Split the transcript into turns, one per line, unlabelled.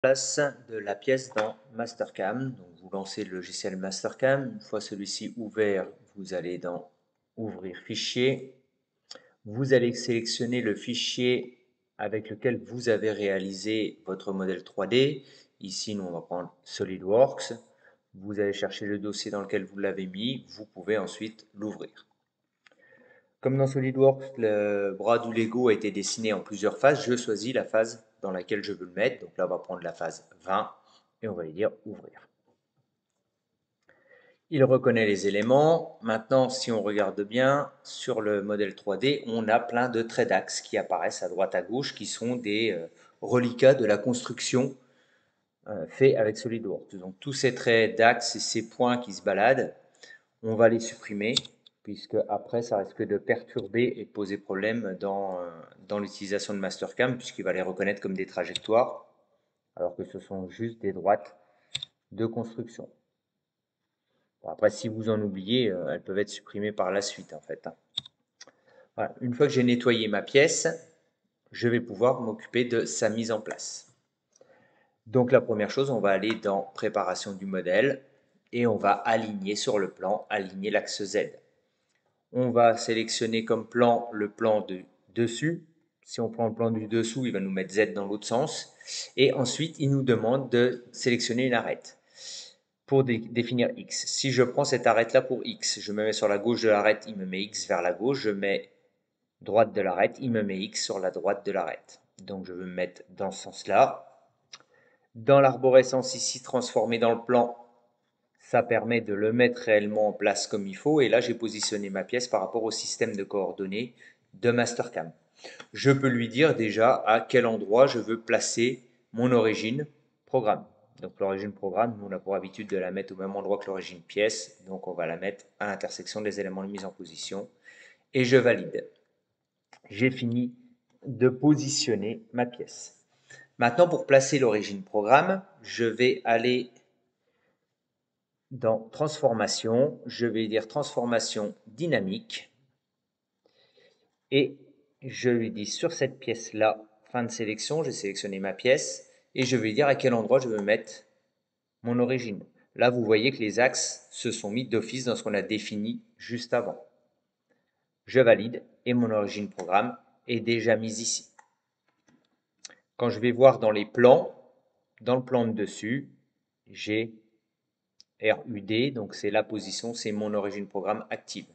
Place de la pièce dans Mastercam. Donc vous lancez le logiciel Mastercam. Une fois celui-ci ouvert, vous allez dans Ouvrir fichier. Vous allez sélectionner le fichier avec lequel vous avez réalisé votre modèle 3D. Ici, nous, on va prendre SolidWorks. Vous allez chercher le dossier dans lequel vous l'avez mis. Vous pouvez ensuite l'ouvrir. Comme dans SolidWorks, le bras du Lego a été dessiné en plusieurs phases, je choisis la phase dans laquelle je veux le mettre. Donc là, on va prendre la phase 20 et on va lui dire ouvrir. Il reconnaît les éléments. Maintenant, si on regarde bien, sur le modèle 3D, on a plein de traits d'axe qui apparaissent à droite à gauche, qui sont des reliquats de la construction fait avec SolidWorks. Donc tous ces traits d'axe et ces points qui se baladent, on va les supprimer, puisque après ça risque de perturber et poser problème dans l'utilisation de Mastercam, puisqu'il va les reconnaître comme des trajectoires, alors que ce sont juste des droites de construction. Bon, après, si vous en oubliez, elles peuvent être supprimées par la suite, en fait. Voilà. Une fois que j'ai nettoyé ma pièce, je vais pouvoir m'occuper de sa mise en place. Donc la première chose, on va aller dans Préparation du modèle et on va aligner sur le plan, aligner l'axe Z. On va sélectionner comme plan le plan de dessus. Si on prend le plan du dessous, il va nous mettre Z dans l'autre sens. Et ensuite, il nous demande de sélectionner une arête pour définir X. Si je prends cette arête-là pour X, je me mets sur la gauche de l'arête, il me met X vers la gauche. Je mets droite de l'arête, il me met X sur la droite de l'arête. Donc je veux me mettre dans ce sens-là. Dans l'arborescence ici, transformée dans le plan, ça permet de le mettre réellement en place comme il faut. Et là, j'ai positionné ma pièce par rapport au système de coordonnées de Mastercam. Je peux lui dire déjà à quel endroit je veux placer mon origine programme. Donc l'origine programme, nous on a pour habitude de la mettre au même endroit que l'origine pièce. Donc on va la mettre à l'intersection des éléments de mise en position. Et je valide. J'ai fini de positionner ma pièce. Maintenant, pour placer l'origine programme, je vais aller dans transformation, je vais dire transformation dynamique et je lui dis sur cette pièce-là, fin de sélection, j'ai sélectionné ma pièce et je vais dire à quel endroit je veux mettre mon origine. Là, vous voyez que les axes se sont mis d'office dans ce qu'on a défini juste avant. Je valide et mon origine programme est déjà mise ici. Quand je vais voir dans les plans, dans le plan de dessus, j'ai RUD, donc c'est la position, c'est mon origine programme active.